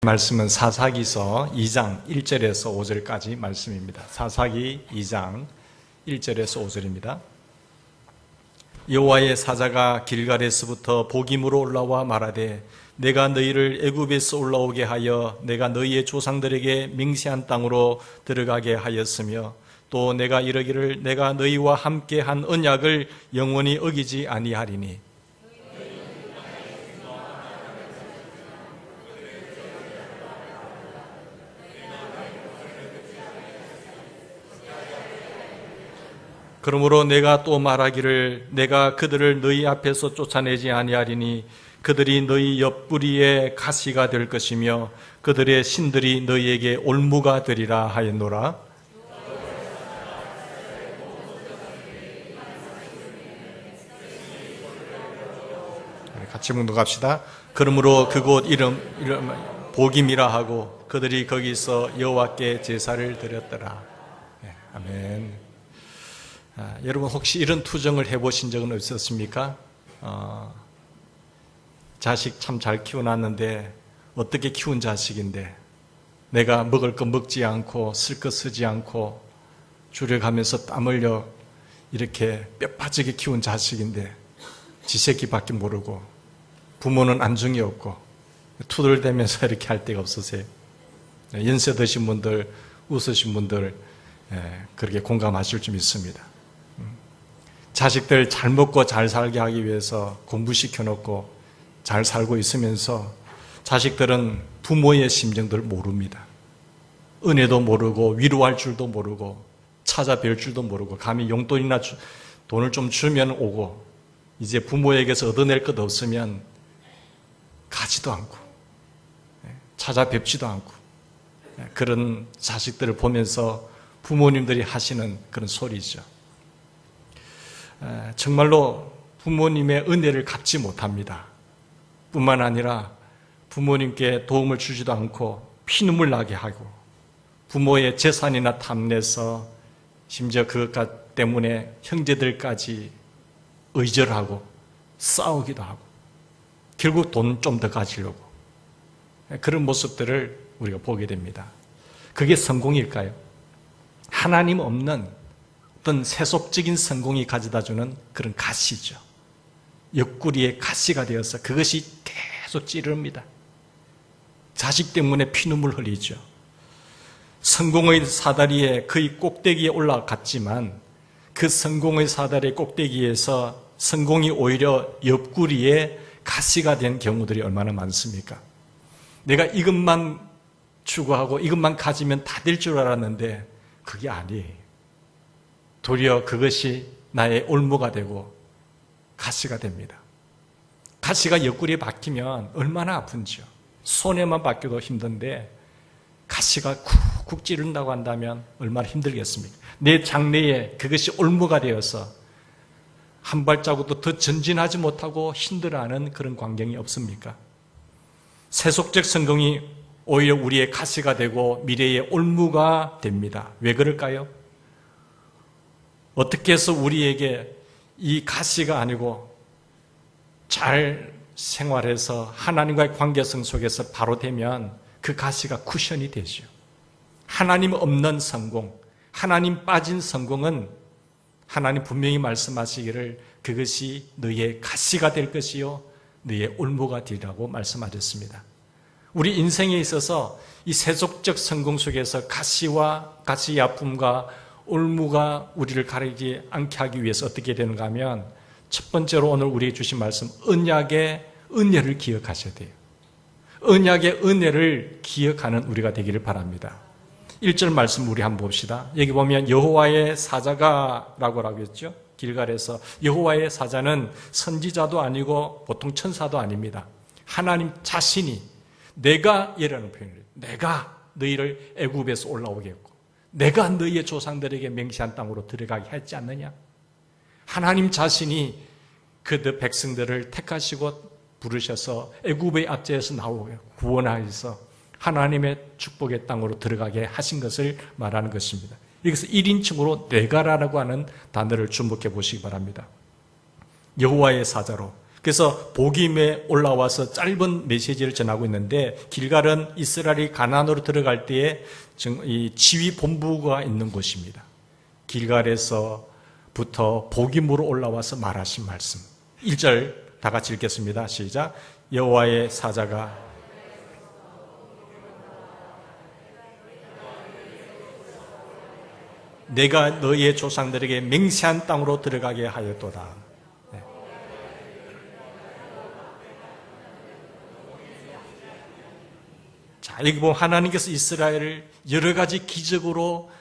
말씀은 사사기서 2장 1절에서 5절까지 말씀입니다. 사사기 2장 1절에서 5절입니다. 여호와의 사자가 길갈에서부터 복임으로 올라와 말하되 내가 너희를 애굽에서 올라오게 하여 내가 너희의 조상들에게 맹세한 땅으로 들어가게 하였으며 또 내가 이르기를 내가 너희와 함께 한 언약을 영원히 어기지 아니하리니 그러므로 내가 또 말하기를 내가 그들을 너희 앞에서 쫓아내지 아니하리니 그들이 너희 옆구리에 가시가 될 것이며 그들의 신들이 너희에게 올무가 되리라 하였노라. 같이 묵묵합시다. 그러므로 그곳 이름 복임이라 하고 그들이 거기서 여호와께 제사를 드렸더라. 아멘. 여러분 혹시 이런 투정을 해보신 적은 없으셨습니까? 자식 참 잘 키워놨는데 어떻게 키운 자식인데 내가 먹을 거 먹지 않고 쓸 거 쓰지 않고 줄여가면서 땀 흘려 이렇게 뼈 빠지게 키운 자식인데 지 새끼밖에 모르고 부모는 안중이 없고 투덜대면서 이렇게 할 데가 없으세요? 연세 드신 분들, 웃으신 분들 그렇게 공감하실 줄 믿습니다. 자식들 잘 먹고 잘 살게 하기 위해서 공부시켜놓고 잘 살고 있으면서 자식들은 부모의 심정들을 모릅니다. 은혜도 모르고 위로할 줄도 모르고 찾아뵐 줄도 모르고 감히 용돈이나 돈을 좀 주면 오고 이제 부모에게서 얻어낼 것 없으면 가지도 않고 찾아뵙지도 않고 그런 자식들을 보면서 부모님들이 하시는 그런 소리죠. 정말로 부모님의 은혜를 갚지 못합니다. 뿐만 아니라 부모님께 도움을 주지도 않고 피눈물 나게 하고 부모의 재산이나 탐내서 심지어 그것 때문에 형제들까지 의절하고 싸우기도 하고 결국 돈 좀 더 가지려고 그런 모습들을 우리가 보게 됩니다. 그게 성공일까요? 하나님 없는 어떤 세속적인 성공이 가져다주는 그런 가시죠. 옆구리에 가시가 되어서 그것이 계속 찌릅니다. 자식 때문에 피눈물 흘리죠. 성공의 사다리에 거의 꼭대기에 올라갔지만 그 성공의 사다리 꼭대기에서 성공이 오히려 옆구리에 가시가 된 경우들이 얼마나 많습니까? 내가 이것만 추구하고 이것만 가지면 다 될 줄 알았는데 그게 아니에요. 도리어 그것이 나의 올무가 되고 가시가 됩니다. 가시가 옆구리에 박히면 얼마나 아픈지요. 손에만 박혀도 힘든데 가시가 쿡쿡 찌른다고 한다면 얼마나 힘들겠습니까? 내 장래에 그것이 올무가 되어서 한 발자국도 더 전진하지 못하고 힘들어하는 그런 광경이 없습니까? 세속적 성공이 오히려 우리의 가시가 되고 미래의 올무가 됩니다. 왜 그럴까요? 어떻게 해서 우리에게 이 가시가 아니고 잘 생활해서 하나님과의 관계성 속에서 바로 되면 그 가시가 쿠션이 되죠. 하나님 없는 성공, 하나님 빠진 성공은 하나님 분명히 말씀하시기를 그것이 너희의 가시가 될 것이요 너희의 올무가 되리라고 말씀하셨습니다. 우리 인생에 있어서 이 세속적 성공 속에서 가시의 아픔과 올무가 우리를 가리지 않게 하기 위해서 어떻게 되는가 하면 첫 번째로 오늘 우리에게 주신 말씀 언약의 은혜를 기억하셔야 돼요. 언약의 은혜를 기억하는 우리가 되기를 바랍니다. 1절 말씀 우리 한번 봅시다. 여기 보면 여호와의 사자가 라고 했죠. 길갈에서 여호와의 사자는 선지자도 아니고 보통 천사도 아닙니다. 하나님 자신이 내가 이라는 표현을 내가 너희를 애굽에서 올라오게 했고 내가 너희의 조상들에게 맹세한 땅으로 들어가게 했지 않느냐? 하나님 자신이 그 백성들을 택하시고 부르셔서 애굽의 압제에서 나오게 구원하셔서 하나님의 축복의 땅으로 들어가게 하신 것을 말하는 것입니다. 여기서 1인칭으로 내가라고 하는 단어를 주목해 보시기 바랍니다. 여호와의 사자로 그래서 복임에 올라와서 짧은 메시지를 전하고 있는데, 길갈은 이스라엘이 가나안으로 들어갈 때에 이 지휘 본부가 있는 곳입니다. 길갈에서부터 복임으로 올라와서 말하신 말씀. 1절 다 같이 읽겠습니다. 시작. 여호와의 사자가 내가 너희의 조상들에게 맹세한 땅으로 들어가게 하였도다. 네. 자, 여기 보면 하나님께서 이스라엘을 여러 가지 기적으로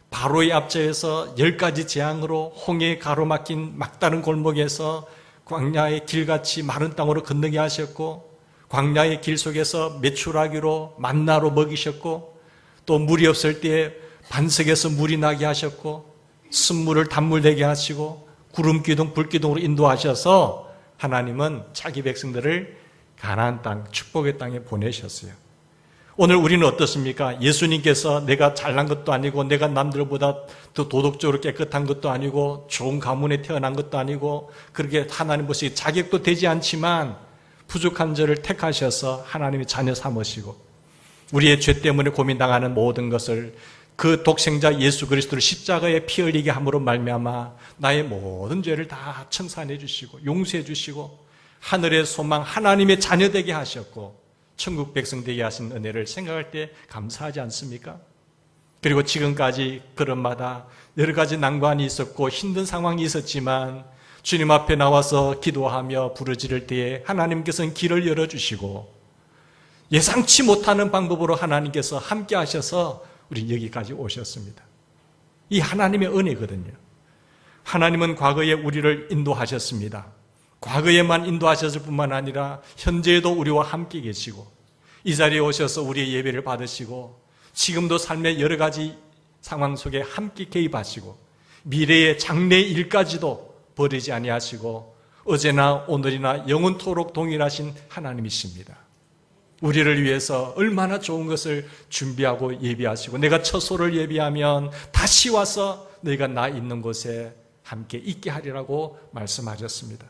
바로의 앞제에서 10가지 재앙으로 홍해에 가로막힌 막다른 골목에서 광야의 길같이 마른 땅으로 건너게 하셨고, 광야의 길 속에서 메추라기로 만나로 먹이셨고, 또 물이 없을 때에 반석에서 물이 나게 하셨고, 쓴물을 단물 되게 하시고, 구름기둥 불기둥으로 인도하셔서 하나님은 자기 백성들을 가나안 땅, 축복의 땅에 보내셨어요. 오늘 우리는 어떻습니까? 예수님께서 내가 잘난 것도 아니고, 내가 남들보다 더 도덕적으로 깨끗한 것도 아니고, 좋은 가문에 태어난 것도 아니고, 그렇게 하나님 보시기에 자격도 되지 않지만 부족한 저를 택하셔서 하나님의 자녀 삼으시고, 우리의 죄 때문에 고민당하는 모든 것을 그 독생자 예수 그리스도를 십자가에 피 흘리게 함으로 말미암아 나의 모든 죄를 다 청산해 주시고 용서해 주시고 하늘의 소망 하나님의 자녀 되게 하셨고 천국 백성 되게 하신 은혜를 생각할 때 감사하지 않습니까? 그리고 지금까지 그런마다 여러 가지 난관이 있었고 힘든 상황이 있었지만 주님 앞에 나와서 기도하며 부르짖을 때에 하나님께서는 길을 열어주시고 예상치 못하는 방법으로 하나님께서 함께 하셔서 우리 여기까지 오셨습니다. 이 하나님의 은혜거든요. 하나님은 과거에 우리를 인도하셨습니다. 과거에만 인도하셨을 뿐만 아니라 현재에도 우리와 함께 계시고 이 자리에 오셔서 우리의 예배를 받으시고 지금도 삶의 여러 가지 상황 속에 함께 개입하시고 미래의 장래 일까지도 버리지 아니하시고 어제나 오늘이나 영원토록 동일하신 하나님이십니다. 우리를 위해서 얼마나 좋은 것을 준비하고 예비하시고 내가 처소를 예비하면 다시 와서 너희가 나 있는 곳에 함께 있게 하리라고 말씀하셨습니다.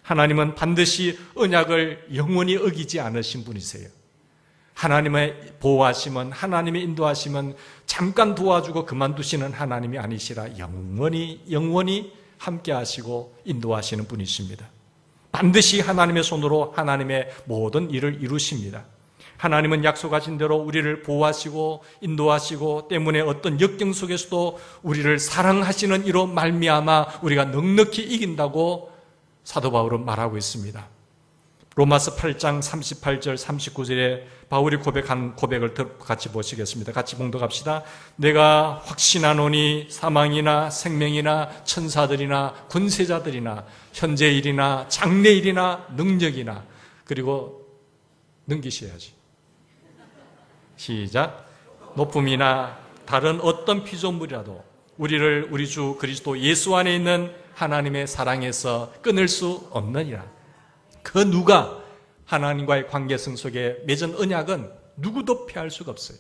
하나님은 반드시 언약을 영원히 어기지 않으신 분이세요. 하나님의 보호하심은 하나님의 인도하심은 잠깐 도와주고 그만두시는 하나님이 아니시라 영원히 함께 하시고 인도하시는 분이십니다. 반드시 하나님의 손으로 하나님의 모든 일을 이루십니다. 하나님은 약속하신 대로 우리를 보호하시고 인도하시고 때문에 어떤 역경 속에서도 우리를 사랑하시는 이로 말미암아 우리가 넉넉히 이긴다고 사도 바울은 말하고 있습니다. 로마서 8장 38절 39절에 바울이 고백한 고백을 같이 보시겠습니다. 같이 봉독합시다. 내가 확신하노니 사망이나 생명이나 천사들이나 군세자들이나 현재일이나 장래일이나 능력이나 그리고 넘기셔야지. 시작. 높음이나 다른 어떤 피조물이라도 우리를 우리 주 그리스도 예수 안에 있는 하나님의 사랑에서 끊을 수 없느니라. 그 누가 하나님과의 관계성 속에 맺은 언약은 누구도 피할 수가 없어요.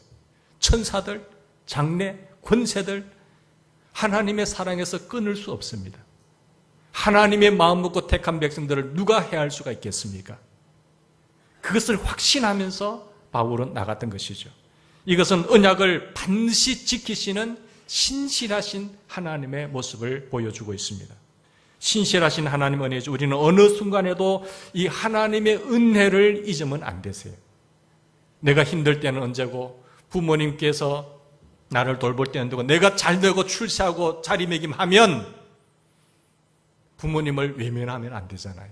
천사들, 장래, 권세들 하나님의 사랑에서 끊을 수 없습니다. 하나님의 마음 먹고 택한 백성들을 누가 해할 수가 있겠습니까? 그것을 확신하면서 바울은 나갔던 것이죠. 이것은 언약을 반드시 지키시는 신실하신 하나님의 모습을 보여주고 있습니다. 신실하신 하나님 은혜죠. 우리는 어느 순간에도 이 하나님의 은혜를 잊으면 안 되세요. 내가 힘들 때는 언제고 부모님께서 나를 돌볼 때는 언제고 내가 잘 되고 출세하고 자리매김하면 부모님을 외면하면 안 되잖아요.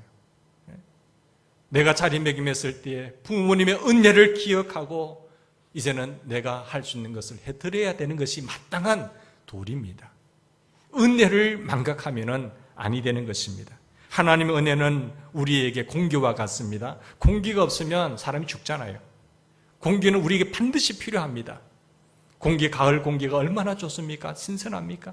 내가 자리매김했을 때 부모님의 은혜를 기억하고 이제는 내가 할 수 있는 것을 해드려야 되는 것이 마땅한 도리입니다. 은혜를 망각하면은 아니 되는 것입니다. 하나님의 은혜는 우리에게 공기와 같습니다. 공기가 없으면 사람이 죽잖아요. 공기는 우리에게 반드시 필요합니다. 가을 공기가 얼마나 좋습니까? 신선합니까?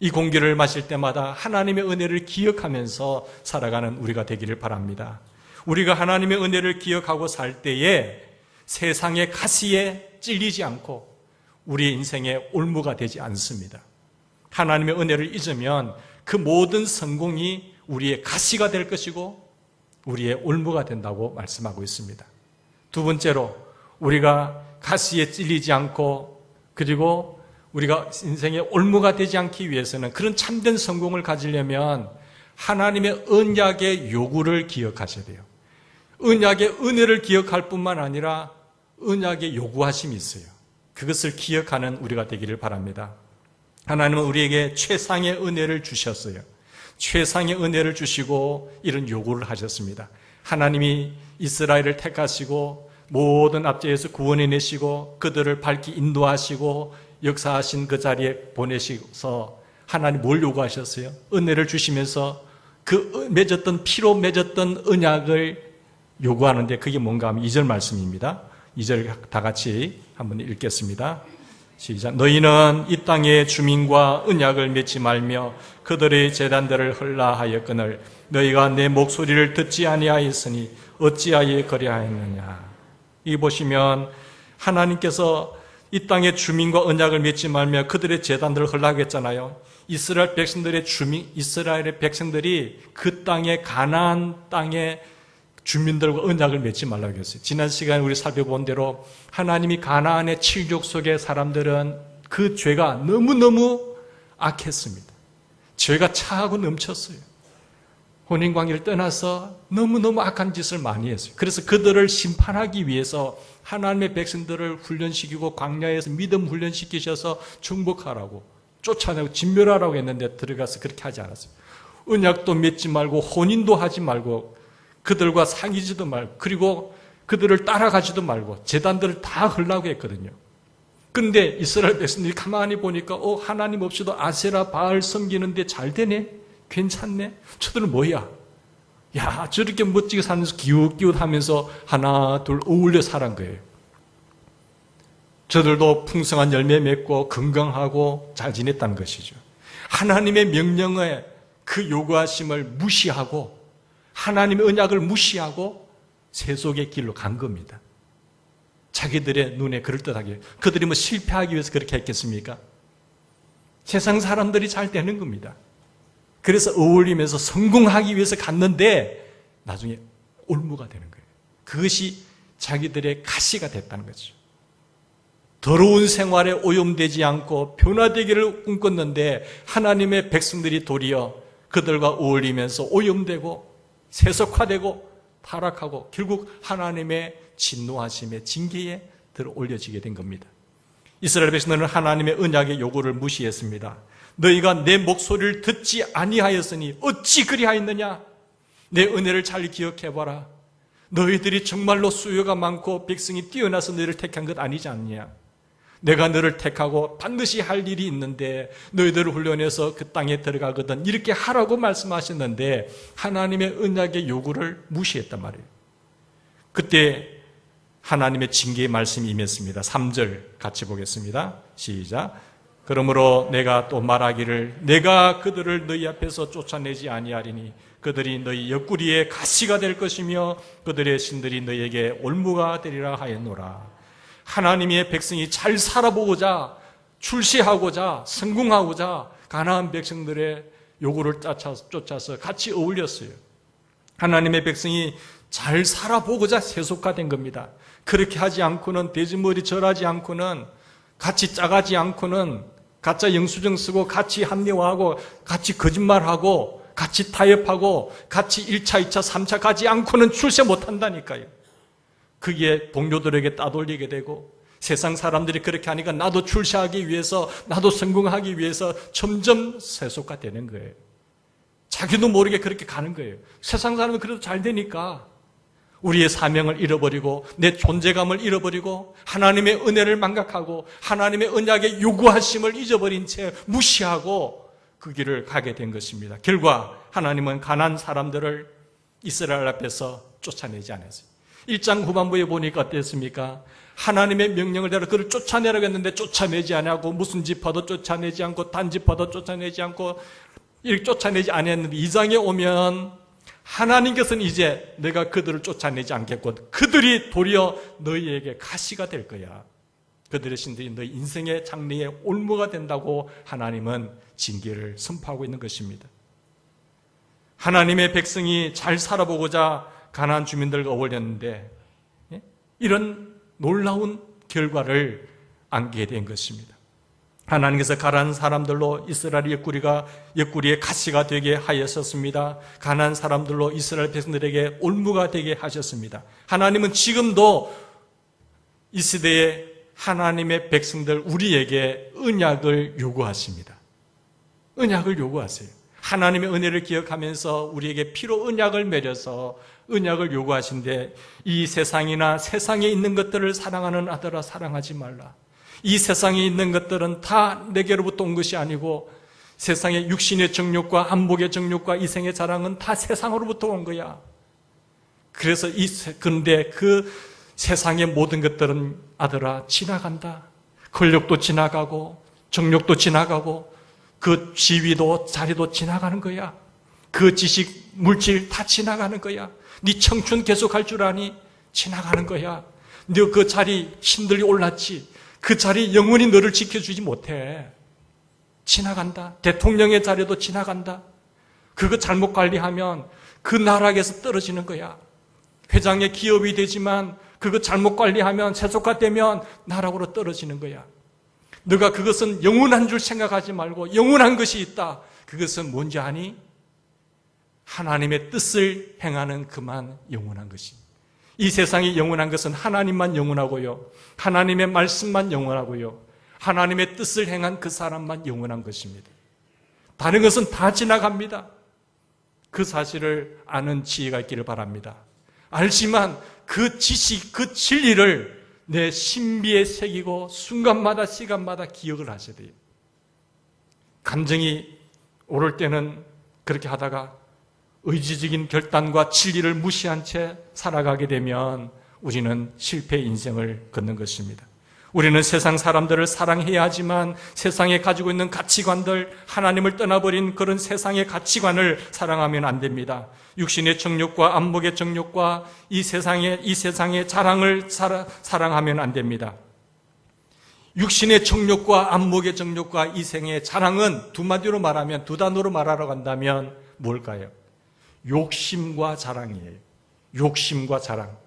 이 공기를 마실 때마다 하나님의 은혜를 기억하면서 살아가는 우리가 되기를 바랍니다. 우리가 하나님의 은혜를 기억하고 살 때에 세상의 가시에 찔리지 않고 우리의 인생의 올무가 되지 않습니다. 하나님의 은혜를 잊으면 그 모든 성공이 우리의 가시가 될 것이고 우리의 올무가 된다고 말씀하고 있습니다. 두 번째로 우리가 가시에 찔리지 않고 그리고 우리가 인생의 올무가 되지 않기 위해서는 그런 참된 성공을 가지려면 하나님의 언약의 요구를 기억하셔야 돼요. 언약의 은혜를 기억할 뿐만 아니라 언약의 요구하심이 있어요. 그것을 기억하는 우리가 되기를 바랍니다. 하나님은 우리에게 최상의 은혜를 주셨어요. 최상의 은혜를 주시고 이런 요구를 하셨습니다. 하나님이 이스라엘을 택하시고 모든 압제에서 구원해내시고 그들을 밝히 인도하시고 역사하신 그 자리에 보내셔서 하나님 뭘 요구하셨어요? 은혜를 주시면서 그 맺었던 피로 맺었던 언약을 요구하는데 그게 뭔가 하면 2절 말씀입니다. 2절 다 같이 한번 읽겠습니다. 시작. 너희는 이 땅의 주민과 언약을 맺지 말며 그들의 제단들을 헐라하였거늘 너희가 내 목소리를 듣지 아니하였으니 어찌하여 그리하였느냐. 이 보시면 하나님께서 이 땅의 주민과 언약을 맺지 말며 그들의 제단들을 헐라하겠잖아요. 이스라엘 이스라엘의 백성들이 그 땅에 가나안 땅에 주민들과 언약을 맺지 말라고 했어요. 지난 시간에 우리 살펴본 대로 하나님이 가나안의 칠족 속의 사람들은 그 죄가 너무너무 악했습니다. 죄가 차하고 넘쳤어요. 혼인관계를 떠나서 너무너무 악한 짓을 많이 했어요. 그래서 그들을 심판하기 위해서 하나님의 백성들을 훈련시키고 광야에서 믿음 훈련시키셔서 정복하라고 쫓아내고 진멸하라고 했는데 들어가서 그렇게 하지 않았어요. 언약도 맺지 말고 혼인도 하지 말고 그들과 사귀지도 말고 그리고 그들을 따라가지도 말고 제단들을 다 헐라고 했거든요. 그런데 이스라엘 백성들이 가만히 보니까 하나님 없이도 아세라 바알 섬기는데 잘 되네? 괜찮네? 저들은 뭐야? 야, 저렇게 멋지게 살면서 기웃기웃하면서 하나 둘 어울려 살은 거예요. 저들도 풍성한 열매 맺고 건강하고 잘 지냈다는 것이죠. 하나님의 명령에 그 요구하심을 무시하고 하나님의 언약을 무시하고 세속의 길로 간 겁니다. 자기들의 눈에 그럴듯하게. 그들이 뭐 실패하기 위해서 그렇게 했겠습니까? 세상 사람들이 잘 되는 겁니다. 그래서 어울리면서 성공하기 위해서 갔는데 나중에 올무가 되는 거예요. 그것이 자기들의 가시가 됐다는 거죠. 더러운 생활에 오염되지 않고 변화되기를 꿈꿨는데 하나님의 백성들이 도리어 그들과 어울리면서 오염되고 세속화되고 타락하고 결국 하나님의 진노하심의 징계에 들어 올려지게 된 겁니다. 이스라엘 백성들은 하나님의 언약의 요구를 무시했습니다. 너희가 내 목소리를 듣지 아니하였으니 어찌 그리하였느냐? 내 은혜를 잘 기억해봐라. 너희들이 정말로 수요가 많고 백성이 뛰어나서 너희를 택한 것 아니지 않느냐? 내가 너를 택하고 반드시 할 일이 있는데 너희들을 훈련해서 그 땅에 들어가거든 이렇게 하라고 말씀하셨는데 하나님의 언약의 요구를 무시했단 말이에요. 그때 하나님의 징계의 말씀이 임했습니다. 3절 같이 보겠습니다. 시작. 그러므로 내가 또 말하기를 내가 그들을 너희 앞에서 쫓아내지 아니하리니 그들이 너희 옆구리에 가시가 될 것이며 그들의 신들이 너희에게 올무가 되리라 하였노라. 하나님의 백성이 잘 살아보고자 출세하고자 성공하고자 가나안 백성들의 요구를 쫓아서 같이 어울렸어요. 하나님의 백성이 잘 살아보고자 세속화된 겁니다. 그렇게 하지 않고는 돼지머리 절하지 않고는 같이 짜가지 않고는 가짜 영수증 쓰고 같이 합리화하고 같이 거짓말하고 같이 타협하고 같이 1차, 2차, 3차 가지 않고는 출세 못한다니까요. 그게 동료들에게 따돌리게 되고 세상 사람들이 그렇게 하니까 나도 출세하기 위해서 나도 성공하기 위해서 점점 세속화되는 거예요. 자기도 모르게 그렇게 가는 거예요. 세상 사람은 그래도 잘 되니까 우리의 사명을 잃어버리고 내 존재감을 잃어버리고 하나님의 은혜를 망각하고 하나님의 언약의 요구하심을 잊어버린 채 무시하고 그 길을 가게 된 것입니다. 결과 하나님은 가나안 사람들을 이스라엘 앞에서 쫓아내지 않았어요. 1장 후반부에 보니까 어땠습니까? 하나님의 명령을 대로 그를 쫓아내라고 했는데 쫓아내지 않고 무슨 지파도 쫓아내지 않고 단지파도 쫓아내지 않고 이렇게 쫓아내지 않았는데 2장에 오면 하나님께서는 이제 내가 그들을 쫓아내지 않겠고 그들이 도리어 너희에게 가시가 될 거야. 그들의 신들이 너희 인생의 장래에 올무가 된다고 하나님은 징계를 선포하고 있는 것입니다. 하나님의 백성이 잘 살아보고자 가나안 주민들과 어울렸는데 이런 놀라운 결과를 안게 된 것입니다. 하나님께서 가나안 사람들로 이스라엘 옆구리의 가시가 되게 하셨습니다. 가나안 사람들로 이스라엘 백성들에게 올무가 되게 하셨습니다. 하나님은 지금도 이 시대에 하나님의 백성들 우리에게 언약을 요구하십니다. 언약을 요구하세요. 하나님의 은혜를 기억하면서 우리에게 피로 언약을 맺어서 언약을 요구하신데, 이 세상이나 세상에 있는 것들을 사랑하는 아들아 사랑하지 말라. 이 세상에 있는 것들은 다 내게로부터 온 것이 아니고 세상의 육신의 정욕과 안목의 정욕과 이생의 자랑은 다 세상으로부터 온 거야. 그래서 그런데 그 세상의 모든 것들은 아들아 지나간다. 권력도 지나가고 정욕도 지나가고 그 지위도 자리도 지나가는 거야. 그 지식, 물질 다 지나가는 거야. 네 청춘 계속 할 줄 아니? 지나가는 거야. 너 그 자리 힘들게 올랐지? 그 자리 영원히 너를 지켜주지 못해. 지나간다. 대통령의 자리도 지나간다. 그거 잘못 관리하면 그 나락에서 떨어지는 거야. 회장의 기업이 되지만 그거 잘못 관리하면 세속화되면 나락으로 떨어지는 거야. 너가 그것은 영원한 줄 생각하지 말고 영원한 것이 있다. 그것은 뭔지 아니? 하나님의 뜻을 행하는 그만 영원한 것입니다. 이 세상이 영원한 것은 하나님만 영원하고요. 하나님의 말씀만 영원하고요. 하나님의 뜻을 행한 그 사람만 영원한 것입니다. 다른 것은 다 지나갑니다. 그 사실을 아는 지혜가 있기를 바랍니다. 알지만 그 지식, 그 진리를 내 신비에 새기고 순간마다 시간마다 기억을 하셔야 돼요. 감정이 오를 때는 그렇게 하다가 의지적인 결단과 진리를 무시한 채 살아가게 되면 우리는 실패 인생을 걷는 것입니다. 우리는 세상 사람들을 사랑해야 하지만 세상에 가지고 있는 가치관들, 하나님을 떠나버린 그런 세상의 가치관을 사랑하면 안 됩니다. 육신의 정욕과 안목의 정욕과 이 세상의 자랑을 사랑하면 안 됩니다. 육신의 정욕과 안목의 정욕과 이 생의 자랑은 두 마디로 말하면, 두 단어로 말하러 간다면 뭘까요? 욕심과 자랑이에요. 욕심과 자랑.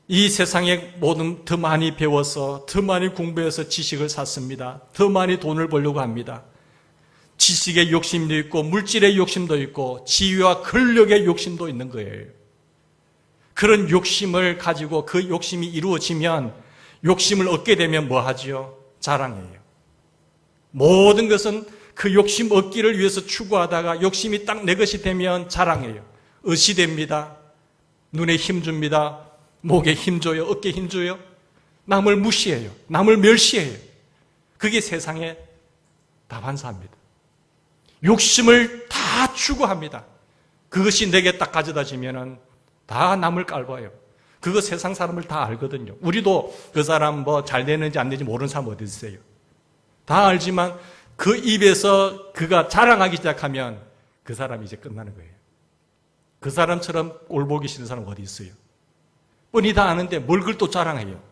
이 세상에 모든 더 많이 배워서 더 많이 공부해서 지식을 샀습니다. 더 많이 돈을 벌려고 합니다. 지식의 욕심도 있고 물질의 욕심도 있고 지위와 권력의 욕심도 있는 거예요. 그런 욕심을 가지고 그 욕심이 이루어지면, 욕심을 얻게 되면 뭐 하지요? 자랑이에요. 모든 것은 그 욕심 얻기를 위해서 추구하다가 욕심이 딱 내 것이 되면 자랑이에요. 의시 됩니다. 눈에 힘 줍니다. 목에 힘 줘요. 어깨에 힘 줘요. 남을 무시해요. 남을 멸시해요. 그게 세상의 다반사입니다. 욕심을 다 추구합니다. 그것이 내게 딱 가져다 주면은 다 남을 깔봐요. 그거 세상 사람을 다 알거든요. 우리도 그 사람 뭐 잘 되는지 안 되는지 모르는 사람 어디 있어요? 다 알지만 그 입에서 그가 자랑하기 시작하면 그 사람이 이제 끝나는 거예요. 그 사람처럼 꼴 보기 싫은 사람 어디 있어요? 뻔히 다 아는데 뭘 그걸 또 자랑해요?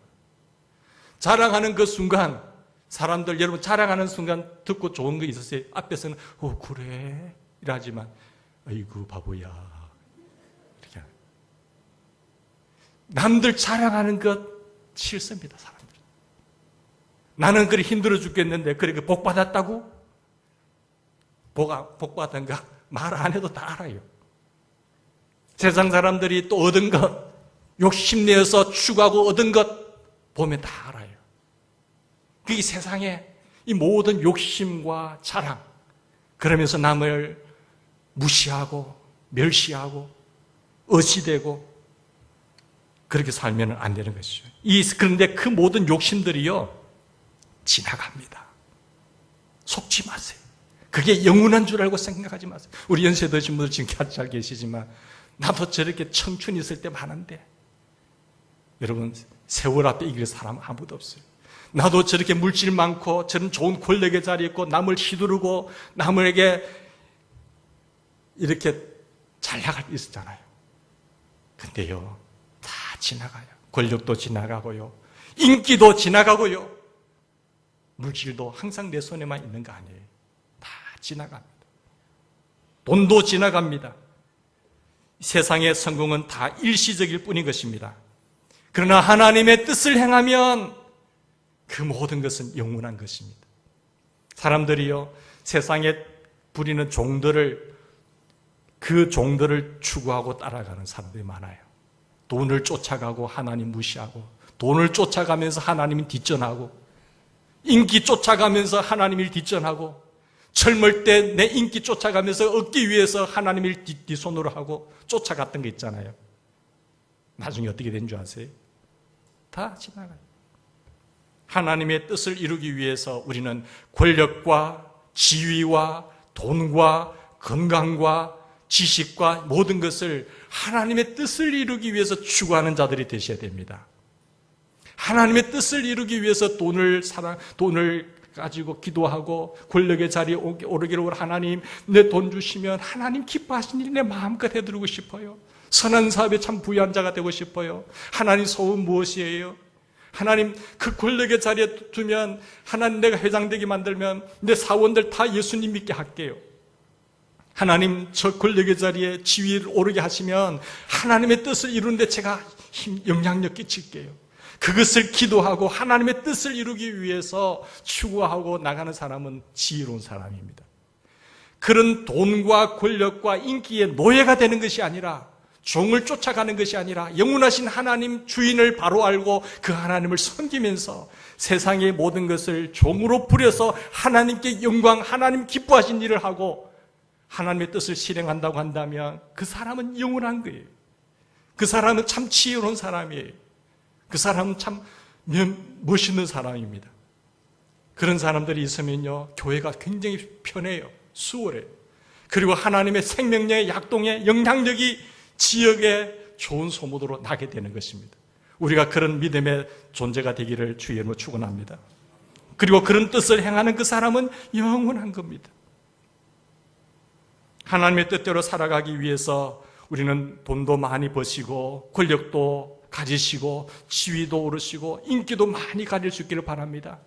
자랑하는 그 순간, 사람들, 여러분 자랑하는 순간 듣고 좋은 거 있었어요? 앞에서는 그래 이러지만 아이고 바보야 이렇게 하는. 남들 자랑하는 것 싫습니다. 사람들. 나는 그래 힘들어 죽겠는데 그래 복 받았다고? 복 받은가? 말 안 해도 다 알아요. 세상 사람들이 또 얻은 것, 욕심내어서 추구하고 얻은 것 보면 다 알아요. 그게 세상의 이 모든 욕심과 자랑, 그러면서 남을 무시하고 멸시하고 의시되고 그렇게 살면 안 되는 것이죠. 그런데 그 모든 욕심들이요 지나갑니다. 속지 마세요. 그게 영원한 줄 알고 생각하지 마세요. 우리 연세 드신 분들 지금 잘 계시지만 나도 저렇게 청춘 있을 때 많은데, 여러분 세월 앞에 이길 사람 아무도 없어요. 나도 저렇게 물질 많고 저런 좋은 권력의 자리에 있고 남을 휘두르고 남에게 이렇게 잘 나갈 수 있었잖아요. 근데요 다 지나가요. 권력도 지나가고요, 인기도 지나가고요, 물질도 항상 내 손에만 있는 거 아니에요. 다 지나갑니다. 돈도 지나갑니다. 세상의 성공은 다 일시적일 뿐인 것입니다. 그러나 하나님의 뜻을 행하면 그 모든 것은 영원한 것입니다. 사람들이요, 세상에 부리는 종들을, 그 종들을 추구하고 따라가는 사람들이 많아요. 돈을 쫓아가고 하나님 무시하고, 돈을 쫓아가면서 하나님을 뒷전하고, 인기 쫓아가면서 하나님을 뒷전하고, 젊을 때 내 인기 쫓아가면서 얻기 위해서 하나님을 뒷손으로 하고 쫓아갔던 거 있잖아요. 나중에 어떻게 된 줄 아세요? 다 지나가요. 하나님의 뜻을 이루기 위해서 우리는 권력과 지위와 돈과 건강과 지식과 모든 것을 하나님의 뜻을 이루기 위해서 추구하는 자들이 되셔야 됩니다. 하나님의 뜻을 이루기 위해서 돈을 가지고 기도하고 권력의 자리에 오르기를, 하나님 내 돈 주시면 하나님 기뻐하신 일이 내 마음껏 해드리고 싶어요. 선한 사업에 참 부유한 자가 되고 싶어요. 하나님 소원 무엇이에요? 하나님 그 권력의 자리에 두면, 하나님 내가 회장 되게 만들면 내 사원들 다 예수님 믿게 할게요. 하나님 저 권력의 자리에 지위를 오르게 하시면 하나님의 뜻을 이루는데 제가 영향력 끼칠게요. 그것을 기도하고 하나님의 뜻을 이루기 위해서 추구하고 나가는 사람은 지혜로운 사람입니다. 그런 돈과 권력과 인기의 노예가 되는 것이 아니라, 종을 쫓아가는 것이 아니라 영원하신 하나님 주인을 바로 알고 그 하나님을 섬기면서 세상의 모든 것을 종으로 부려서 하나님께 영광, 하나님 기뻐하신 일을 하고 하나님의 뜻을 실행한다고 한다면 그 사람은 영원한 거예요. 그 사람은 참 지혜로운 사람이에요. 그 사람은 참 멋있는 사람입니다. 그런 사람들이 있으면요, 교회가 굉장히 편해요. 수월해요. 그리고 하나님의 생명력의 약동의 영향력이 지역에 좋은 소문으로 나게 되는 것입니다. 우리가 그런 믿음의 존재가 되기를 주의 이름으로 축원합니다. 그리고 그런 뜻을 행하는 그 사람은 영원한 겁니다. 하나님의 뜻대로 살아가기 위해서 우리는 돈도 많이 버시고 권력도 가지시고 지위도 오르시고 인기도 많이 가질 수 있기를 바랍니다.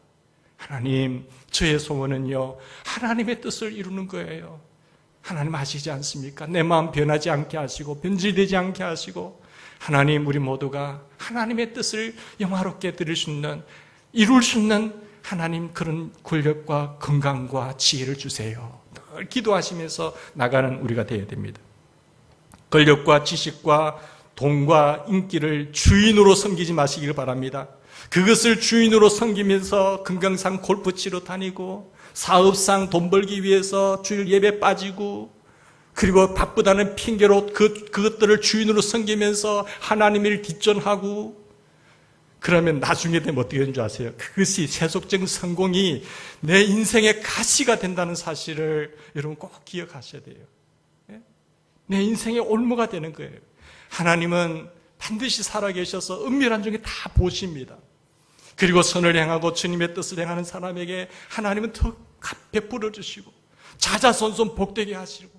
하나님, 저의 소원은요, 하나님의 뜻을 이루는 거예요. 하나님 아시지 않습니까? 내 마음 변하지 않게 하시고 변질되지 않게 하시고, 하나님, 우리 모두가 하나님의 뜻을 영화롭게 드릴 수 있는, 이룰 수 있는 하나님 그런 권력과 건강과 지혜를 주세요. 늘 기도하시면서 나가는 우리가 되어야 됩니다. 권력과 지식과 돈과 인기를 주인으로 섬기지 마시길 바랍니다. 그것을 주인으로 섬기면서 건강상 골프 치러 다니고, 사업상 돈 벌기 위해서 주일 예배 빠지고, 그리고 바쁘다는 핑계로 그것들을 주인으로 섬기면서 하나님을 뒷전하고, 그러면 나중에 되면 어떻게 되는 줄 아세요? 그것이 세속적인 성공이 내 인생의 가시가 된다는 사실을 여러분 꼭 기억하셔야 돼요. 내 인생의 올무가 되는 거예요. 하나님은 반드시 살아계셔서 은밀한 중에 다 보십니다. 그리고 선을 행하고 주님의 뜻을 행하는 사람에게 하나님은 더 베풀어 주시고 자자손손 복되게 하시고,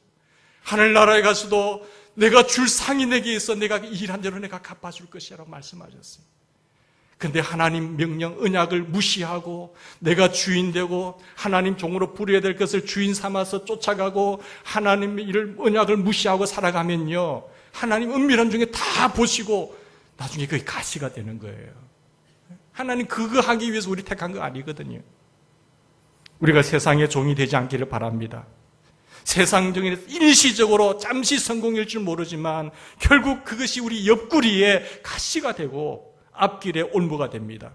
하늘나라에 가서도 내가 줄 상이 내게 있어 내가 일한 대로 내가 갚아줄 것이라고 말씀하셨어요. 근데 하나님 명령 언약을 무시하고 내가 주인 되고 하나님 종으로 부려야 될 것을 주인 삼아서 쫓아가고 하나님의 일을 언약을 무시하고 살아가면요, 하나님 은밀한 중에 다 보시고 나중에 그게 가시가 되는 거예요. 하나님 그거 하기 위해서 우리 택한 거 아니거든요. 우리가 세상의 종이 되지 않기를 바랍니다. 세상적인 일시적으로 잠시 성공일 줄 모르지만 결국 그것이 우리 옆구리에 가시가 되고 앞길에 올무가 됩니다.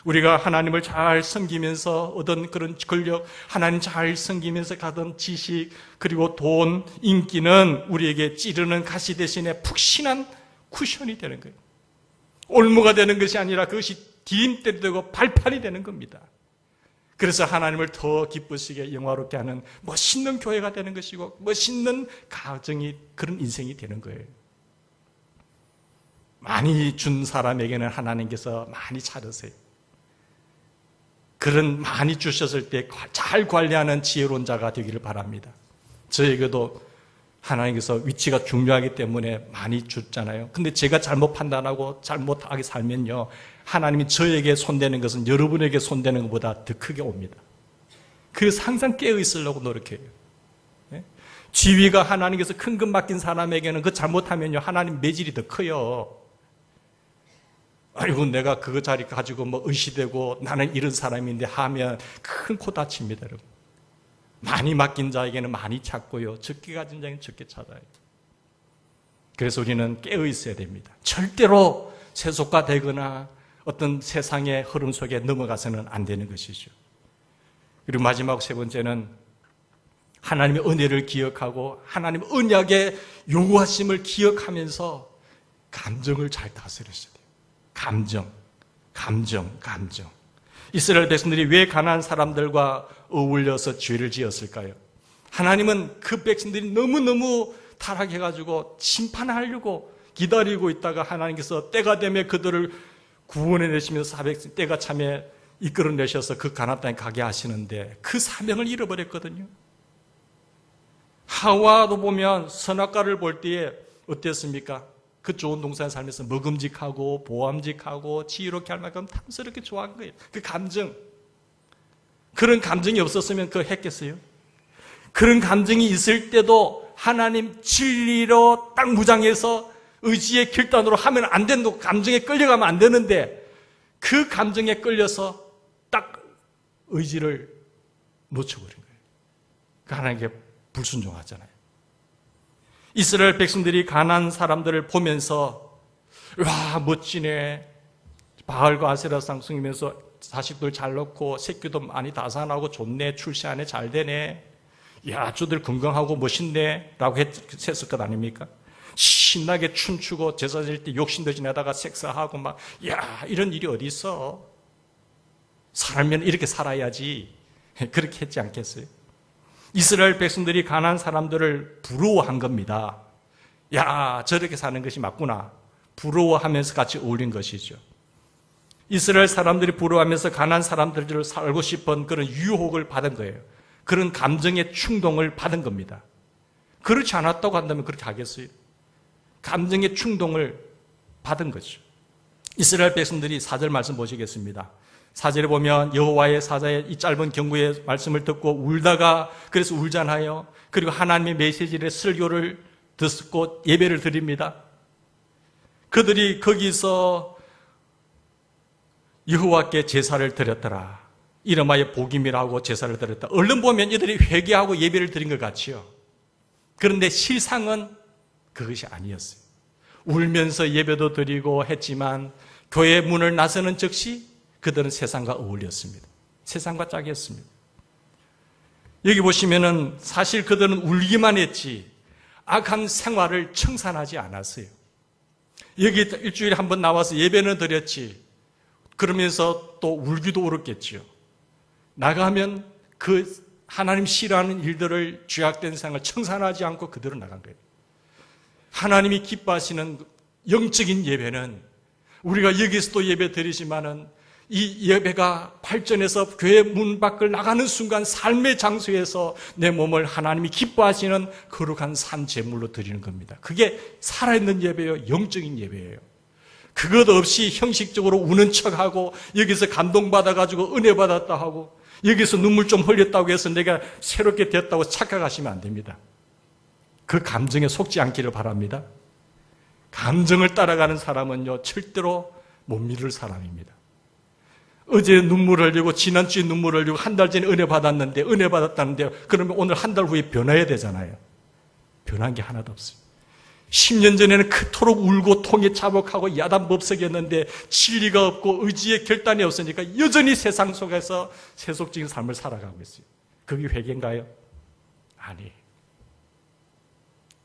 우리가 하나님을 잘 섬기면서 얻은 그런 권력, 하나님 잘 섬기면서 가던 지식, 그리고 돈, 인기는 우리에게 찌르는 가시 대신에 푹신한 쿠션이 되는 거예요. 올무가 되는 것이 아니라 그것이 디딤돌이 되고 발판이 되는 겁니다. 그래서 하나님을 더 기쁘시게 영화롭게 하는 멋있는 교회가 되는 것이고 멋있는 가정이, 그런 인생이 되는 거예요. 많이 준 사람에게는 하나님께서 많이 차르세요. 그런 많이 주셨을 때 잘 관리하는 지혜로운 자가 되기를 바랍니다. 저에게도 하나님께서 위치가 중요하기 때문에 많이 줬잖아요. 근데 제가 잘못 판단하고 잘못하게 살면요, 하나님이 저에게 손대는 것은 여러분에게 손대는 것보다 더 크게 옵니다. 그래서 항상 깨어 있으려고 노력해요. 지위가 하나님께서 큰 것 맡긴 사람에게는 그 잘못하면요, 하나님 매질이 더 커요. 아이고, 내가 그 자리 가지고 뭐 의시되고 나는 이런 사람인데 하면 큰 코 다칩니다, 여러분. 많이 맡긴 자에게는 많이 찾고요, 적게 가진 자에게는 적게 찾아요. 그래서 우리는 깨어 있어야 됩니다. 절대로 세속화되거나 어떤 세상의 흐름 속에 넘어가서는 안 되는 것이죠. 그리고 마지막 세 번째는 하나님의 은혜를 기억하고 하나님의 언약의 요구하심을 기억하면서 감정을 잘 다스리셔야 돼요. 감정. 이스라엘 백성들이 왜 가나안 사람들과 어울려서 죄를 지었을까요? 하나님은 그 백성들이 너무너무 타락해가지고 심판하려고 기다리고 있다가 하나님께서 때가 되면 그들을 구원해내시면서 400년 때가 참에 이끌어내셔서 그 가나안 땅에 가게 하시는데 그 사명을 잃어버렸거든요. 하와도 보면 선악과를 볼 때에 어땠습니까? 그 좋은 동산에 살면서 먹음직하고 보암직하고 지혜롭게 할 만큼 탐스럽게 좋아한 거예요. 그 감정. 그런 감정이 없었으면 그거 했겠어요? 그런 감정이 있을 때도 하나님 진리로 딱 무장해서 의지의 결단으로 하면 안 된다고, 감정에 끌려가면 안 되는데 그 감정에 끌려서 딱 의지를 놓쳐버린 거예요. 하나님께 불순종하잖아요. 이스라엘 백성들이 가나안 사람들을 보면서 와, 멋지네, 바알과 아세라 상 섬기면서 자식들 잘 낳고 새끼도 많이 다산하고 좋네, 출세하네, 잘 되네, 야, 저들 건강하고 멋있네 라고 했을 것 아닙니까? 신나게 춤추고 제사 지낼 때 욕심도 지내다가 섹스하고 막, 야, 이런 일이 어디 있어? 살면 이렇게 살아야지. 그렇게 했지 않겠어요? 이스라엘 백성들이 가나안 사람들을 부러워한 겁니다. 야, 저렇게 사는 것이 맞구나. 부러워하면서 같이 어울린 것이죠. 이스라엘 사람들이 부러워하면서 가나안 사람들을 살고 싶은 그런 유혹을 받은 거예요. 그런 감정의 충동을 받은 겁니다. 그렇지 않았다고 한다면 그렇게 하겠어요? 감정의 충동을 받은 거죠. 이스라엘 백성들이 4절 말씀 보시겠습니다. 4절에 보면 여호와의 사자의 이 짧은 경고의 말씀을 듣고 울다가, 그래서 울잖아요. 그리고 하나님의 메시지의 설교를 듣고 예배를 드립니다. 그들이 거기서 여호와께 제사를 드렸더라, 이름하여 복임이라고 제사를 드렸다. 얼른 보면 이들이 회개하고 예배를 드린 것 같지요. 그런데 실상은 그것이 아니었어요. 울면서 예배도 드리고 했지만 교회 문을 나서는 즉시 그들은 세상과 어울렸습니다. 세상과 짝이었습니다. 여기 보시면은 사실 그들은 울기만 했지 악한 생활을 청산하지 않았어요. 여기 일주일에 한 번 나와서 예배는 드렸지, 그러면서 또 울기도 울었겠지요. 나가면 그 하나님 싫어하는 일들을, 죄악된 생활을 청산하지 않고 그들은 나간 거예요. 하나님이 기뻐하시는 영적인 예배는 우리가 여기서도 예배 드리지만은 이 예배가 발전해서 교회 문 밖을 나가는 순간 삶의 장소에서 내 몸을 하나님이 기뻐하시는 거룩한 산 제물로 드리는 겁니다. 그게 살아있는 예배예요. 영적인 예배예요. 그것 없이 형식적으로 우는 척하고 여기서 감동받아가지고 은혜 받았다 하고 여기서 눈물 좀 흘렸다고 해서 내가 새롭게 됐다고 착각하시면 안 됩니다. 그 감정에 속지 않기를 바랍니다. 감정을 따라가는 사람은요, 절대로 못 믿을 사람입니다. 어제 눈물 흘리고 지난주에 눈물 흘리고 한 달 전에 은혜 받았는데, 은혜 받았다는데 그러면 오늘 한 달 후에 변해야 되잖아요. 변한 게 하나도 없어요. 10년 전에는 그토록 울고 통에 자복하고 야단법석이었는데 진리가 없고 의지의 결단이 없으니까 여전히 세상 속에서 세속적인 삶을 살아가고 있어요. 그게 회개인가요? 아니.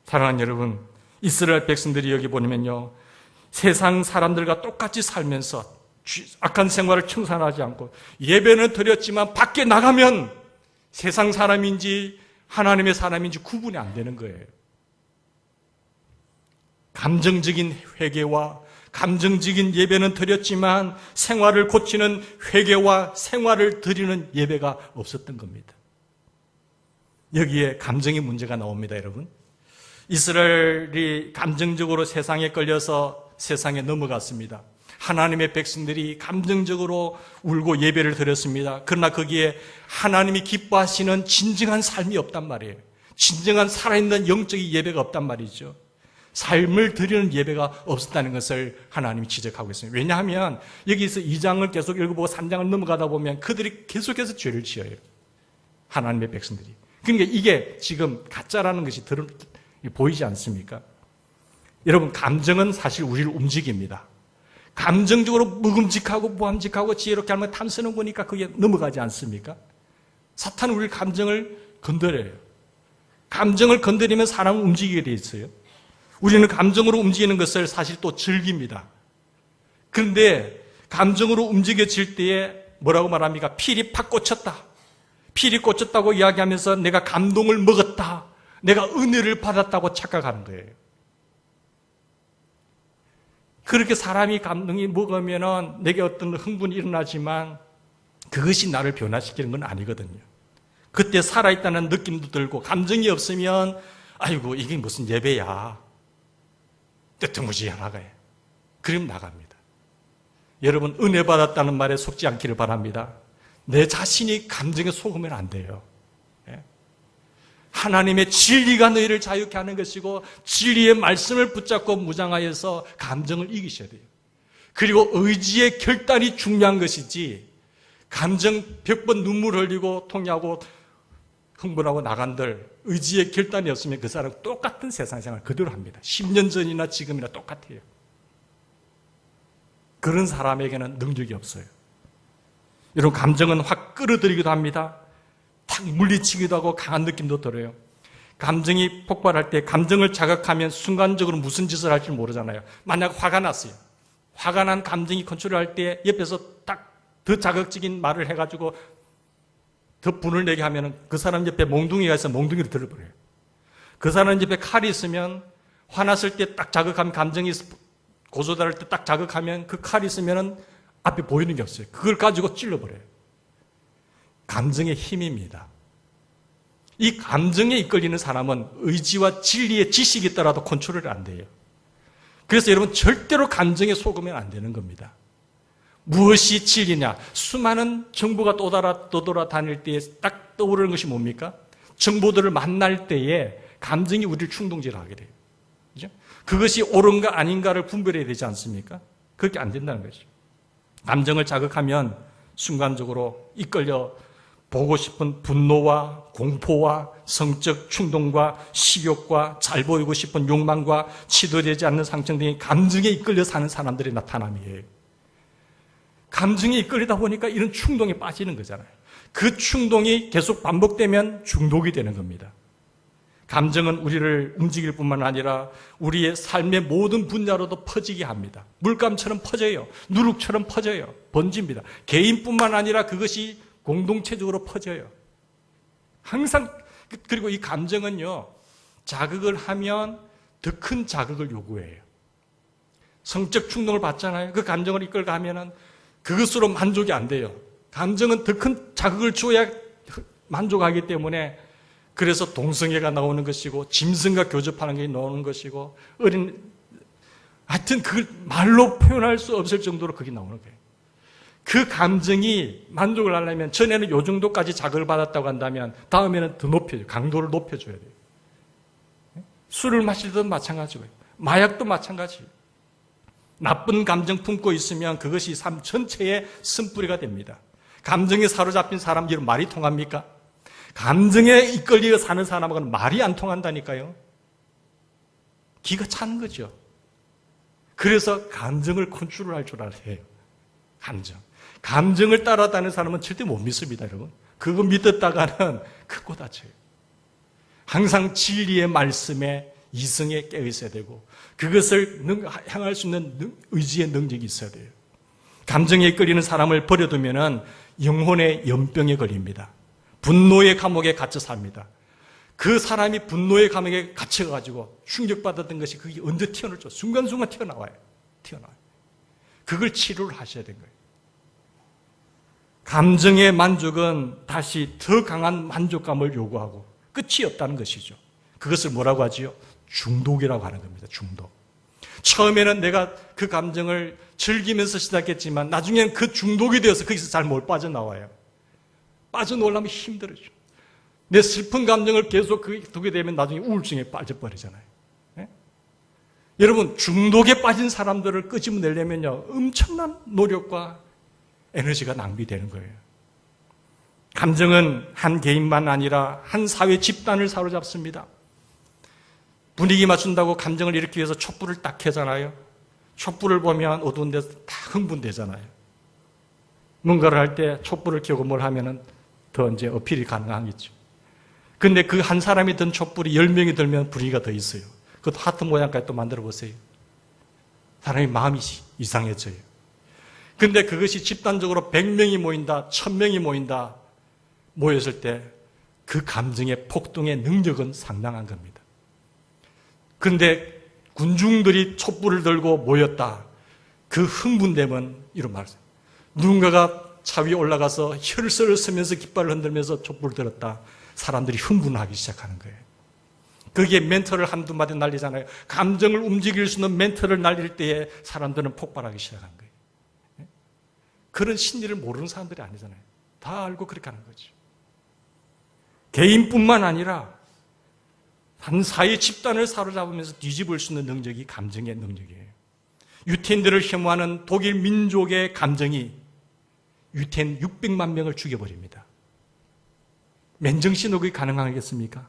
사랑하는 여러분, 이스라엘 백성들이 여기 보면요, 세상 사람들과 똑같이 살면서 악한 생활을 청산하지 않고 예배는 드렸지만 밖에 나가면 세상 사람인지 하나님의 사람인지 구분이 안 되는 거예요. 감정적인 회개와 감정적인 예배는 드렸지만 생활을 고치는 회개와 생활을 드리는 예배가 없었던 겁니다. 여기에 감정의 문제가 나옵니다, 여러분. 이스라엘이 감정적으로 세상에 끌려서 세상에 넘어갔습니다. 하나님의 백성들이 감정적으로 울고 예배를 드렸습니다. 그러나 거기에 하나님이 기뻐하시는 진정한 삶이 없단 말이에요. 진정한 살아있는 영적인 예배가 없단 말이죠. 삶을 드리는 예배가 없었다는 것을 하나님이 지적하고 있습니다. 왜냐하면 여기서 2장을 계속 읽어보고 3장을 넘어가다 보면 그들이 계속해서 죄를 지어요. 하나님의 백성들이. 그러니까 이게 지금 가짜라는 것이 보이지 않습니까? 여러분, 감정은 사실 우리를 움직입니다. 감정적으로 묵음직하고 무함직하고 지혜롭게 하면 탐스러운 거니까 그게 넘어가지 않습니까? 사탄은 우리 감정을 건드려요. 감정을 건드리면 사람은 움직이게 돼 있어요. 우리는 감정으로 움직이는 것을 사실 또 즐깁니다. 그런데 감정으로 움직여질 때에 뭐라고 말합니까? 필이 팍 꽂혔다. 필이 꽂혔다고 이야기하면서 내가 감동을 먹었다. 내가 은혜를 받았다고 착각하는 거예요. 그렇게 사람이 감동이 먹으면 내게 어떤 흥분이 일어나지만 그것이 나를 변화시키는 건 아니거든요. 그때 살아있다는 느낌도 들고 감정이 없으면 아이고 이게 무슨 예배야. 뜨뜻무지한 나가요. 그럼 나갑니다. 여러분, 은혜 받았다는 말에 속지 않기를 바랍니다. 내 자신이 감정에 속으면 안 돼요. 하나님의 진리가 너희를 자유케 하는 것이고 진리의 말씀을 붙잡고 무장하여서 감정을 이기셔야 돼요. 그리고 의지의 결단이 중요한 것이지 감정 100번 눈물 흘리고 통해하고 흥분하고 나간들 의지의 결단이 없으면 그 사람은 똑같은 세상 생활 그대로 합니다. 10년 전이나 지금이나 똑같아요. 그런 사람에게는 능력이 없어요. 여러분, 감정은 확 끌어들이기도 합니다. 탁 물리치기도 하고 강한 느낌도 들어요. 감정이 폭발할 때 감정을 자극하면 순간적으로 무슨 짓을 할지 모르잖아요. 만약 화가 났어요. 화가 난 감정이 컨트롤할 때 옆에서 딱 더 자극적인 말을 해가지고 더 분을 내게 하면 그 사람 옆에 몽둥이가 있으면 몽둥이를 들어버려요. 그 사람 옆에 칼이 있으면 화났을 때 딱 자극하면 감정이 고소달할 때 딱 자극하면 그 칼이 있으면 앞에 보이는 게 없어요. 그걸 가지고 찔러버려요. 감정의 힘입니다. 이 감정에 이끌리는 사람은 의지와 진리의 지식이 있더라도 컨트롤이 안 돼요. 그래서 여러분 절대로 감정에 속으면 안 되는 겁니다. 무엇이 진리냐? 수많은 정보가 떠돌아다닐 때에 딱 떠오르는 것이 뭡니까? 정보들을 만날 때에 감정이 우리를 충동질하게 돼요. 그죠? 그것이 옳은가 아닌가를 분별해야 되지 않습니까? 그렇게 안 된다는 거죠. 감정을 자극하면 순간적으로 이끌려 보고 싶은 분노와 공포와 성적 충동과 식욕과 잘 보이고 싶은 욕망과 치도되지 않는 상처 등의 감정에 이끌려 사는 사람들의 나타남이에요. 감정에 이끌리다 보니까 이런 충동에 빠지는 거잖아요. 그 충동이 계속 반복되면 중독이 되는 겁니다. 감정은 우리를 움직일 뿐만 아니라 우리의 삶의 모든 분야로도 퍼지게 합니다. 물감처럼 퍼져요. 누룩처럼 퍼져요. 번집니다. 개인뿐만 아니라 그것이 공동체적으로 퍼져요. 항상, 그리고 이 감정은요, 자극을 하면 더 큰 자극을 요구해요. 성적 충동을 받잖아요. 그 감정을 이끌고 하면은 그것으로 만족이 안 돼요. 감정은 더 큰 자극을 줘야 만족하기 때문에 그래서 동성애가 나오는 것이고 짐승과 교접하는 게 나오는 것이고 하여튼 그걸 말로 표현할 수 없을 정도로 그게 나오는 거예요. 그 감정이 만족을 하려면 전에는 요 정도까지 자극을 받았다고 한다면 다음에는 더 높여줘요. 강도를 높여줘야 돼요. 술을 마실 때도 마찬가지고요. 마약도 마찬가지예요. 나쁜 감정 품고 있으면 그것이 삶 전체의 쓴뿌리가 됩니다. 감정에 사로잡힌 사람, 여러분 말이 통합니까? 감정에 이끌려 사는 사람하고는 말이 안 통한다니까요. 기가 차는 거죠. 그래서 감정을 컨트롤할 줄 알아야 해요. 감정을 따라다니는 사람은 절대 못 믿습니다, 여러분. 그거 믿었다가는 크고 다쳐요. 항상 진리의 말씀에 이성에 깨어 있어야 되고 그것을 향할 수 있는 의지의 능력이 있어야 돼요. 감정에 이끌리는 사람을 버려두면 영혼의 연병에 걸립니다. 분노의 감옥에 갇혀 삽니다. 그 사람이 분노의 감옥에 갇혀가지고 충격받았던 것이 그게 언제 튀어나오죠? 순간순간 튀어나와요. 그걸 치료를 하셔야 되는 거예요. 감정의 만족은 다시 더 강한 만족감을 요구하고 끝이 없다는 것이죠. 그것을 뭐라고 하지요? 중독이라고 하는 겁니다. 중독. 처음에는 내가 그 감정을 즐기면서 시작했지만 나중에는 그 중독이 되어서 거기서 잘 못 빠져나와요. 빠져나오려면 힘들어져. 내 슬픈 감정을 계속 두게 되면 나중에 우울증에 빠져버리잖아요. 네? 여러분, 중독에 빠진 사람들을 끄집어내려면요, 엄청난 노력과 에너지가 낭비되는 거예요. 감정은 한 개인만 아니라 한 사회 집단을 사로잡습니다. 분위기 맞춘다고 감정을 일으키기 위해서 촛불을 딱 켜잖아요. 촛불을 보면 어두운 데서 다 흥분되잖아요. 뭔가를 할 때 촛불을 켜고 뭘 하면은 더 이제 어필이 가능하겠죠. 근데 그 한 사람이 든 촛불이 10명이 들면 분위기가 더 있어요. 그것도 하트 모양까지 또 만들어 보세요. 사람이 마음이 이상해져요. 근데 그것이 집단적으로 100명이 모인다, 1000명이 모인다, 모였을 때 그 감정의 폭동의 능력은 상당한 겁니다. 근데 군중들이 촛불을 들고 모였다. 그 흥분됨은 이런 말이에요. 누군가가 차 위에 올라가서 혈서를 쓰면서 깃발을 흔들면서 촛불을 들었다. 사람들이 흥분하기 시작하는 거예요. 거기에 멘트를 한두 마디 날리잖아요. 감정을 움직일 수 있는 멘트를 날릴 때에 사람들은 폭발하기 시작하는 거예요. 그런 심리를 모르는 사람들이 아니잖아요. 다 알고 그렇게 하는 거죠. 개인뿐만 아니라 한 사회 집단을 사로잡으면서 뒤집을 수 있는 능력이 감정의 능력이에요. 유태인들을 혐오하는 독일 민족의 감정이 유태인 600만 명을 죽여버립니다. 맨정신으로 그게 가능하겠습니까?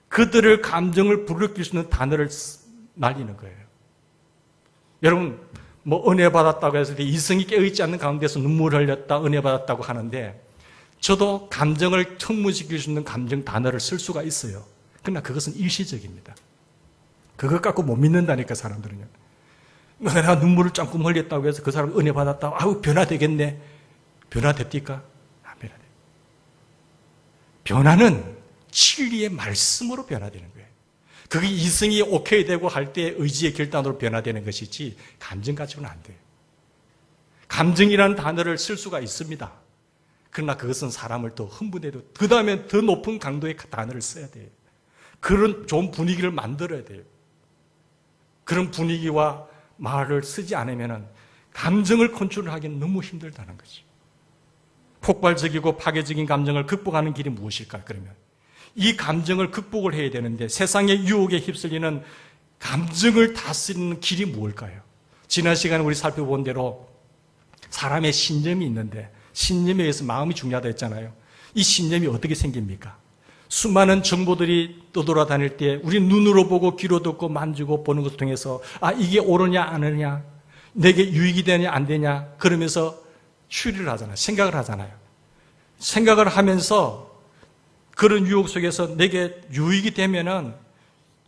그들의 감정을 불러일으킬 수 있는 단어를 날리는 거예요. 여러분, 은혜 받았다고 해서 이성이 깨어있지 않는 가운데서 눈물을 흘렸다, 은혜 받았다고 하는데, 저도 감정을 청문시킬 수 있는 감정 단어를 쓸 수가 있어요. 그러나 그것은 일시적입니다. 그것 갖고 못 믿는다니까, 사람들은요. 내가 눈물을 짱끔 흘렸다고 해서 그 사람 은혜 받았다고, 아우, 변화되겠네. 변화됩니까? 안 변화돼요. 변화는 진리의 말씀으로 변화되는 거예요. 그게 이성이 오케이 되고 할 때 의지의 결단으로 변화되는 것이지, 감정 가지고는 안 돼요. 감정이라는 단어를 쓸 수가 있습니다. 그러나 그것은 사람을 더 흥분해도, 그 다음에 더 높은 강도의 단어를 써야 돼요. 그런 좋은 분위기를 만들어야 돼요. 그런 분위기와 말을 쓰지 않으면 감정을 컨트롤하기는 너무 힘들다는 거죠. 폭발적이고 파괴적인 감정을 극복하는 길이 무엇일까? 그러면 이 감정을 극복을 해야 되는데 세상의 유혹에 휩쓸리는 감정을 다스리는 길이 무엇일까요? 지난 시간에 우리 살펴본 대로 사람의 신념이 있는데 신념에 의해서 마음이 중요하다 했잖아요. 이 신념이 어떻게 생깁니까? 수많은 정보들이 떠돌아다닐 때 우리 눈으로 보고 귀로 듣고 만지고 보는 것을 통해서 이게 옳으냐 안 옳으냐, 내게 유익이 되냐 안 되냐, 그러면서 추리를 하잖아요. 생각을 하잖아요. 생각을 하면서 그런 유혹 속에서 내게 유익이 되면은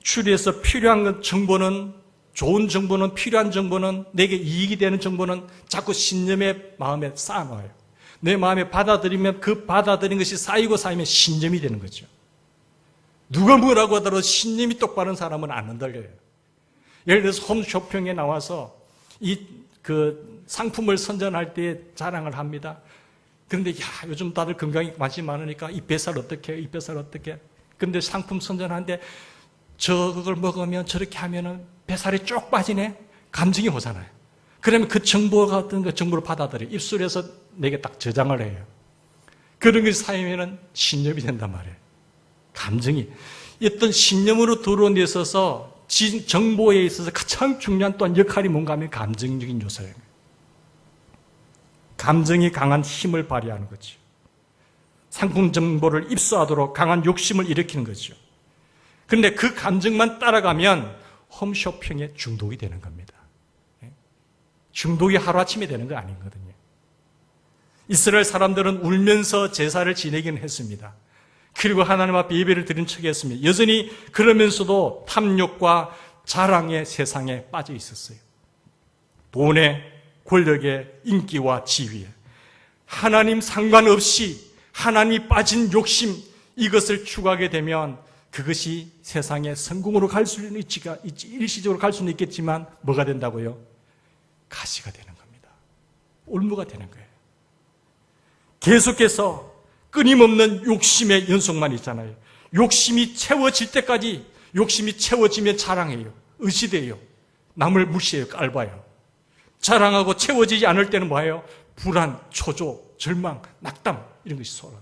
추리해서 필요한 정보는, 좋은 정보는, 필요한 정보는, 내게 이익이 되는 정보는 자꾸 신념의 마음에 쌓아놔요. 내 마음에 받아들이면 그 받아들인 것이 쌓이고 쌓이면 신념이 되는 거죠. 누가 뭐라고 하더라도 신념이 똑바른 사람은 안 흔들려요. 예를 들어서 홈쇼핑에 나와서 상품을 선전할 때 자랑을 합니다. 그런데 요즘 다들 건강에 관심이 많으니까 이 뱃살 어떻게 해요? 이 뱃살 어떻게 해요? 그런데 상품 선전하는데 저걸 먹으면 저렇게 하면은 뱃살이 쭉 빠지네? 감정이 오잖아요. 그러면 그 정보가 어떤 그 정보를 받아들여요. 입술에서 내게 딱 저장을 해요. 그런 것이 쌓이면은 신념이 된단 말이에요. 감정이. 어떤 신념으로 들어온 데 있어서 정보에 있어서 가장 중요한 또한 역할이 뭔가 하면 감정적인 요소예요. 감정이 강한 힘을 발휘하는 거죠. 상품 정보를 입수하도록 강한 욕심을 일으키는 거죠. 그런데 그 감정만 따라가면 홈쇼핑에 중독이 되는 겁니다. 중독이 하루아침에 되는 거 아니거든요. 이스라엘 사람들은 울면서 제사를 지내기는 했습니다. 그리고 하나님 앞에 예배를 드린 척 했습니다. 여전히 그러면서도 탐욕과 자랑의 세상에 빠져 있었어요. 돈에, 권력에, 인기와 지위에. 하나님 상관없이 하나님이 빠진 욕심, 이것을 추구하게 되면 그것이 세상의 성공으로 갈 수는 일시적으로 갈 수는 있겠지만 뭐가 된다고요? 가시가 되는 겁니다. 올무가 되는 거예요. 계속해서 끊임없는 욕심의 연속만 있잖아요. 욕심이 채워질 때까지, 욕심이 채워지면 자랑해요. 의시돼요. 남을 무시해요. 깔봐요. 자랑하고 채워지지 않을 때는 뭐예요? 불안, 초조, 절망, 낙담, 이런 것이 솟아나요.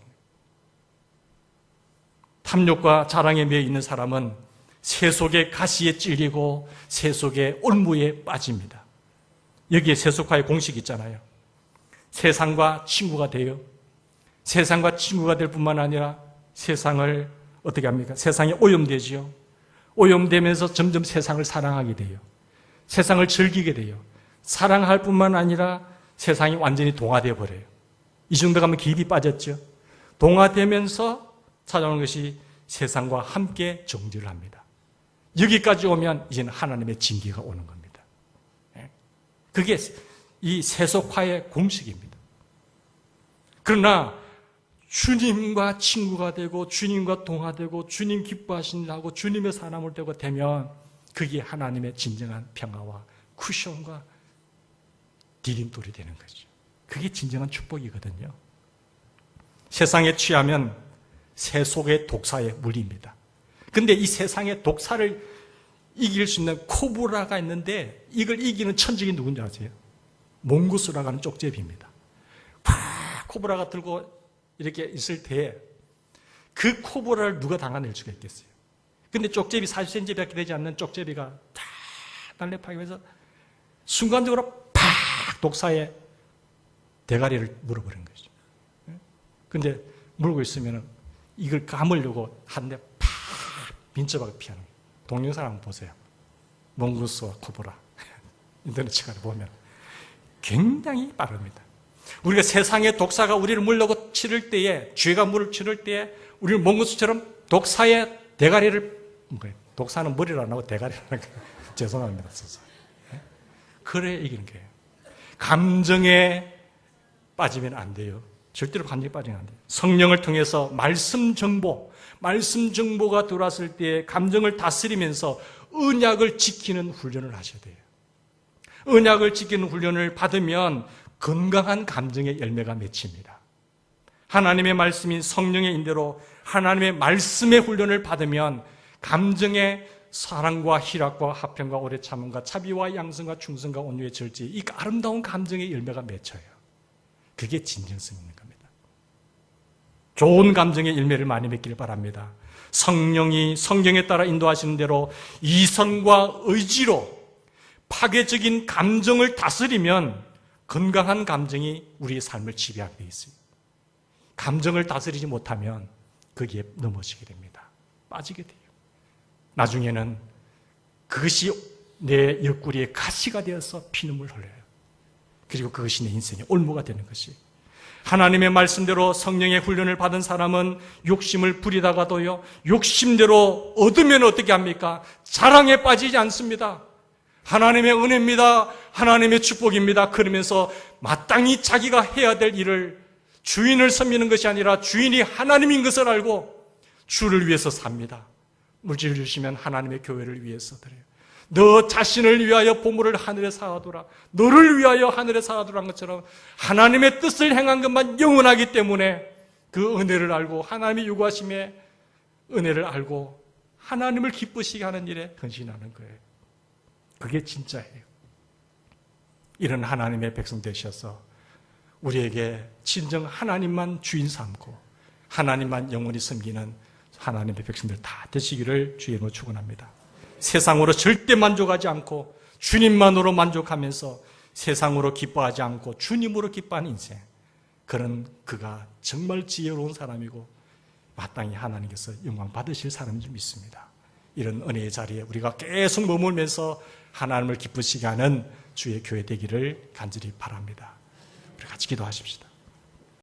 탐욕과 자랑에 매여 있는 사람은 세속의 가시에 찔리고 세속의 올무에 빠집니다. 여기에 세속화의 공식이 있잖아요. 세상과 친구가 돼요. 세상과 친구가 될 뿐만 아니라 세상을 어떻게 합니까? 세상에 오염되지요. 오염되면서 점점 세상을 사랑하게 돼요. 세상을 즐기게 돼요. 사랑할 뿐만 아니라 세상이 완전히 동화되어 버려요. 이 정도 가면 깊이 빠졌죠. 동화되면서 찾아오는 것이 세상과 함께 정죄를 합니다. 여기까지 오면 이제는 하나님의 징계가 오는 겁니다. 그게 이 세속화의 공식입니다. 그러나 주님과 친구가 되고 주님과 동화되고 주님 기뻐하신다고 주님의 사람을 되고 되면 그게 하나님의 진정한 평화와 쿠션과 디딤돌이 되는 거죠. 그게 진정한 축복이거든요. 세상에 취하면 세속의 독사에 물립니다. 근데 이 세상의 독사를 이길 수 있는 코브라가 있는데 이걸 이기는 천적이 누군지 아세요? 몽구스라고 하는 쪽제비입니다. 코브라가 들고 이렇게 있을 때 그 코브라를 누가 당해낼 수가 있겠어요? 근데 쪽제비 40cm밖에 되지 않는 쪽제비가 다 날렵하게 해서 순간적으로 팍 독사의 대가리를 물어버린 거죠. 근데 물고 있으면 이걸 감으려고 한데 팍 민첩하게 피하는 거예요. 동영상 한번 보세요. 몽구스와 코브라. 인터넷 시간에 보면 굉장히 빠릅니다. 우리가 세상의 독사가 우리를 물려고 치를 때에, 죄가 물을 치를 때에 우리는 몽구스처럼 독사의 대가리를, 독사는 머리를 안 하고 대가리를 하는 거예요. 죄송합니다. 그래 이기는 거예요. 감정에 빠지면 안 돼요. 절대로 감정에 빠지면 안 돼요. 성령을 통해서 말씀 정보가 들어왔을 때 감정을 다스리면서 언약을 지키는 훈련을 하셔야 돼요. 언약을 지키는 훈련을 받으면 건강한 감정의 열매가 맺힙니다. 하나님의 말씀인 성령의 인대로 하나님의 말씀의 훈련을 받으면 감정의 사랑과 희락과 화평과 오래 참음과 자비와 양성과 충성과 온유의 절제, 이 아름다운 감정의 열매가 맺혀요. 그게 진정성 있는 겁니다. 좋은 감정의 열매를 많이 맺기를 바랍니다. 성령이 성경에 따라 인도하시는 대로 이성과 의지로 파괴적인 감정을 다스리면 건강한 감정이 우리의 삶을 지배하게 되어 있습니다. 감정을 다스리지 못하면 거기에 넘어지게 됩니다. 빠지게 돼요. 나중에는 그것이 내 옆구리에 가시가 되어서 피눈물 흘려요. 그리고 그것이 내 인생의 올무가 되는 것이. 하나님의 말씀대로 성령의 훈련을 받은 사람은 욕심을 부리다가도요, 욕심대로 얻으면 어떻게 합니까? 자랑에 빠지지 않습니다. 하나님의 은혜입니다. 하나님의 축복입니다. 그러면서 마땅히 자기가 해야 될 일을, 주인을 섬기는 것이 아니라 주인이 하나님인 것을 알고 주를 위해서 삽니다. 물질을 주시면 하나님의 교회를 위해서 드려요. 너 자신을 위하여 보물을 하늘에 쌓아두라. 너를 위하여 하늘에 쌓아두라는 것처럼 하나님의 뜻을 행한 것만 영원하기 때문에 그 은혜를 알고 하나님의 요구하심의 은혜를 알고 하나님을 기쁘시게 하는 일에 헌신하는 거예요. 그게 진짜예요. 이런 하나님의 백성 되셔서 우리에게 진정 하나님만 주인 삼고 하나님만 영원히 섬기는 하나님의 백성들 다 되시기를 주의 이름으로 축원합니다. 세상으로 절대 만족하지 않고 주님만으로 만족하면서 세상으로 기뻐하지 않고 주님으로 기뻐하는 인생, 그런 그가 정말 지혜로운 사람이고 마땅히 하나님께서 영광 받으실 사람인 줄 믿습니다. 이런 은혜의 자리에 우리가 계속 머물면서 하나님을 기쁘시게 하는 주의 교회 되기를 간절히 바랍니다. 우리 같이 기도하십시다.